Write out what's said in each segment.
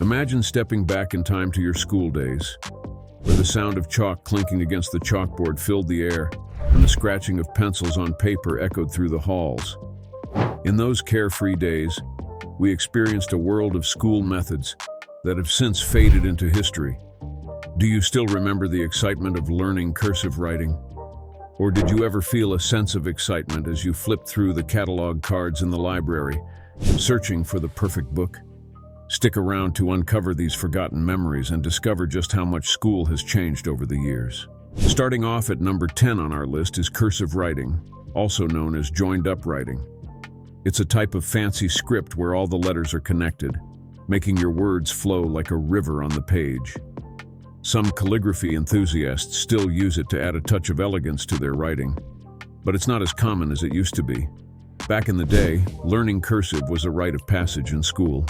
Imagine stepping back in time to your school days, where the sound of chalk clinking against the chalkboard filled the air and the scratching of pencils on paper echoed through the halls. In those carefree days, we experienced a world of school methods that have since faded into history. Do you still remember the excitement of learning cursive writing? Or did you ever feel a sense of excitement as you flipped through the catalog cards in the library, searching for the perfect book? Stick around to uncover these forgotten memories and discover just how much school has changed over the years. Starting off at number 10 on our list is cursive writing, also known as joined-up writing. It's a type of fancy script where all the letters are connected, making your words flow like a river on the page. Some calligraphy enthusiasts still use it to add a touch of elegance to their writing, but it's not as common as it used to be. Back in the day, learning cursive was a rite of passage in school.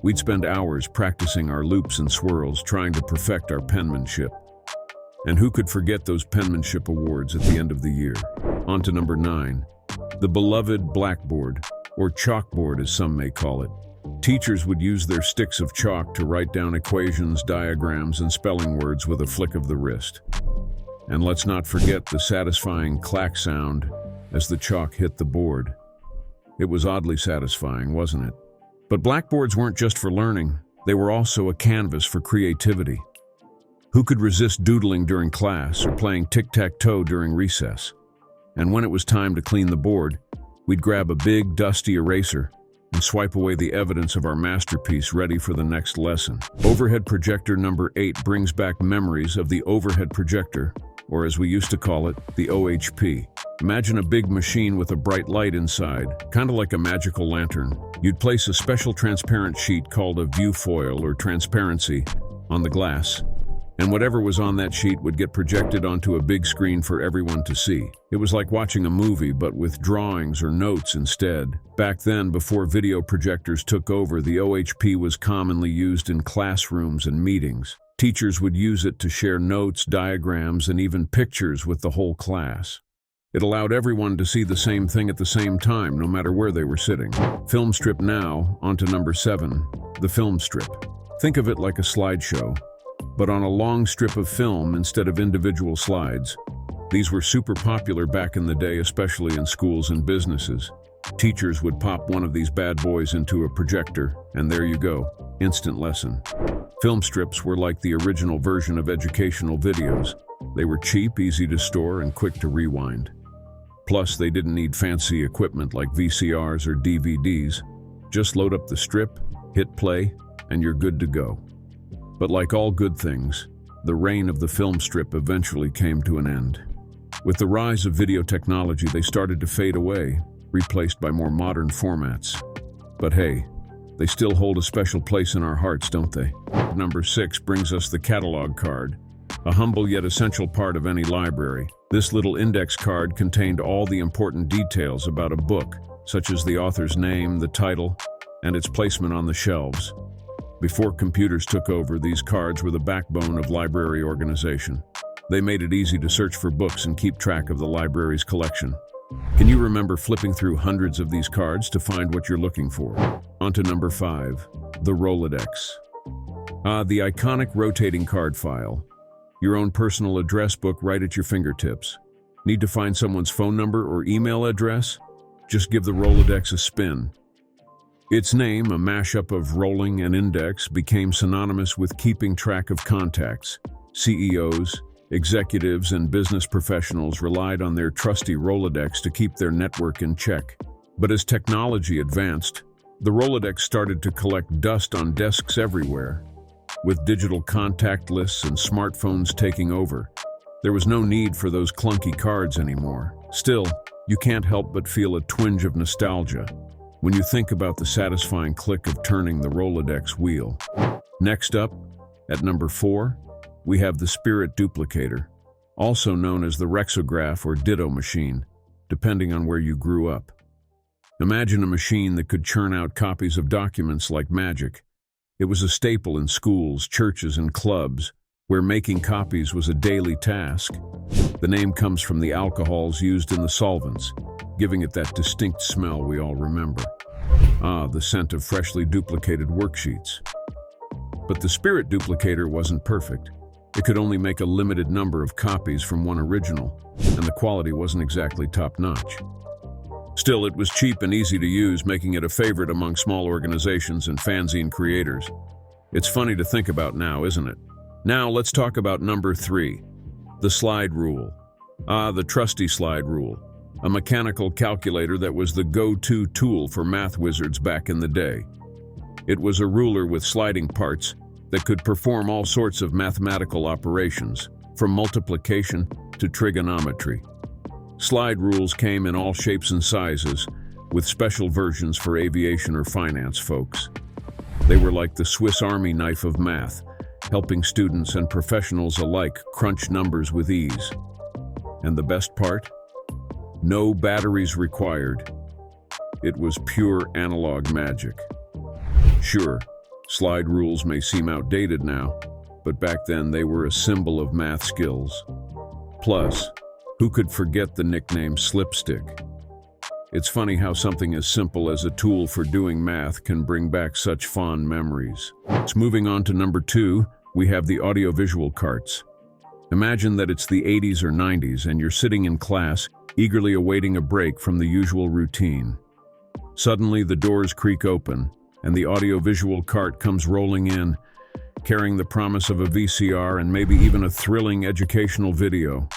We'd spend hours practicing our loops and swirls, trying to perfect our penmanship. And who could forget those penmanship awards at the end of the year? On to number 9, the beloved blackboard, or chalkboard as some may call it. Teachers would use their sticks of chalk to write down equations, diagrams, and spelling words with a flick of the wrist. And let's not forget the satisfying clack sound as the chalk hit the board. It was oddly satisfying, wasn't it? But blackboards weren't just for learning, they were also a canvas for creativity. Who could resist doodling during class or playing tic-tac-toe during recess? And when it was time to clean the board, we'd grab a big, dusty eraser and swipe away the evidence of our masterpiece ready for the next lesson. Overhead projector number 8 brings back memories of the overhead projector, or as we used to call it, the OHP. Imagine a big machine with a bright light inside, kind of like a magical lantern. You'd place a special transparent sheet called a viewfoil or transparency on the glass, and whatever was on that sheet would get projected onto a big screen for everyone to see. It was like watching a movie, but with drawings or notes instead. Back then, before video projectors took over, the OHP was commonly used in classrooms and meetings. Teachers would use it to share notes, diagrams, and even pictures with the whole class. It allowed everyone to see the same thing at the same time, no matter where they were sitting. Film strip now, onto number 7, the film strip. Think of it like a slideshow, but on a long strip of film instead of individual slides. These were super popular back in the day, especially in schools and businesses. Teachers would pop one of these bad boys into a projector, and there you go, instant lesson. Film strips were like the original version of educational videos. They were cheap, easy to store, and quick to rewind. Plus, they didn't need fancy equipment like VCRs or DVDs. Just load up the strip, hit play, and you're good to go. But like all good things, the reign of the film strip eventually came to an end. With the rise of video technology, they started to fade away, replaced by more modern formats. But hey, they still hold a special place in our hearts, don't they? Number 6 brings us the catalog card, a humble yet essential part of any library. This little index card contained all the important details about a book, such as the author's name, the title, and its placement on the shelves. Before computers took over, these cards were the backbone of library organization. They made it easy to search for books and keep track of the library's collection. Can you remember flipping through hundreds of these cards to find what you're looking for? On to number 5, the Rolodex. The iconic rotating card file. Your own personal address book right at your fingertips. Need to find someone's phone number or email address? Just give the Rolodex a spin. Its name, a mashup of rolling and index, became synonymous with keeping track of contacts. CEOs, executives, and business professionals relied on their trusty Rolodex to keep their network in check. But as technology advanced, the Rolodex started to collect dust on desks everywhere. With digital contact lists and smartphones taking over, there was no need for those clunky cards anymore. Still, you can't help but feel a twinge of nostalgia when you think about the satisfying click of turning the Rolodex wheel. Next up, at number 4, we have the Spirit Duplicator, also known as the Rexograph or Ditto machine, depending on where you grew up. Imagine a machine that could churn out copies of documents like magic. It was a staple in schools, churches, and clubs, where making copies was a daily task. The name comes from the alcohols used in the solvents, giving it that distinct smell we all remember. The scent of freshly duplicated worksheets. But the Spirit duplicator wasn't perfect. It could only make a limited number of copies from one original, and the quality wasn't exactly top-notch. Still, it was cheap and easy to use, making it a favorite among small organizations and fanzine creators. It's funny to think about now, isn't it? Now, let's talk about number 3, the slide rule. The trusty slide rule, a mechanical calculator that was the go-to tool for math wizards back in the day. It was a ruler with sliding parts that could perform all sorts of mathematical operations, from multiplication to trigonometry. Slide rules came in all shapes and sizes, with special versions for aviation or finance folks. They were like the Swiss Army knife of math, helping students and professionals alike crunch numbers with ease. And the best part? No batteries required. It was pure analog magic. Sure, slide rules may seem outdated now, but back then they were a symbol of math skills. Plus, who could forget the nickname slipstick? It's funny how something as simple as a tool for doing math can bring back such fond memories. So moving on to number 2, we have the audiovisual carts. Imagine that it's the 80s or 90s and you're sitting in class, eagerly awaiting a break from the usual routine. Suddenly, the doors creak open, and the audiovisual cart comes rolling in, carrying the promise of a VCR and maybe even a thrilling educational video.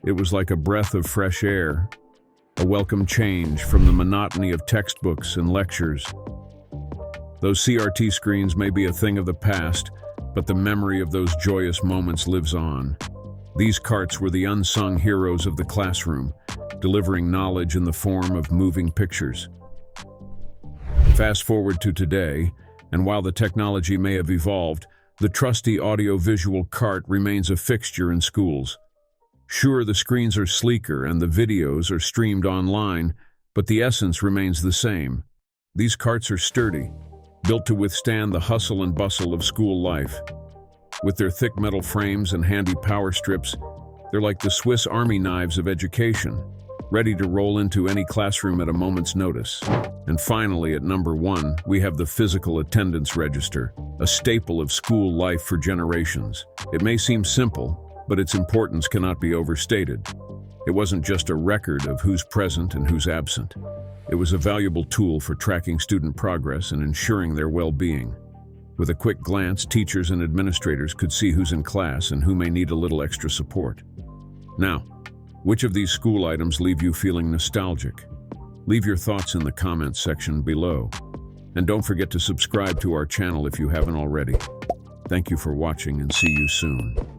It was like a breath of fresh air, a welcome change from the monotony of textbooks and lectures. Those CRT screens may be a thing of the past, but the memory of those joyous moments lives on. These carts were the unsung heroes of the classroom, delivering knowledge in the form of moving pictures. Fast forward to today, and while the technology may have evolved, the trusty audiovisual cart remains a fixture in schools. Sure, the screens are sleeker and the videos are streamed online, but the essence remains the same. These carts are sturdy, built to withstand the hustle and bustle of school life. With their thick metal frames and handy power strips, they're like the Swiss Army knives of education, ready to roll into any classroom at a moment's notice. And finally, at number 1, we have the physical attendance register, a staple of school life for generations. It may seem simple, but its importance cannot be overstated. It wasn't just a record of who's present and who's absent. It was a valuable tool for tracking student progress and ensuring their well-being. With a quick glance, teachers and administrators could see who's in class and who may need a little extra support. Now, which of these school items leave you feeling nostalgic? Leave your thoughts in the comments section below. And don't forget to subscribe to our channel if you haven't already. Thank you for watching and see you soon.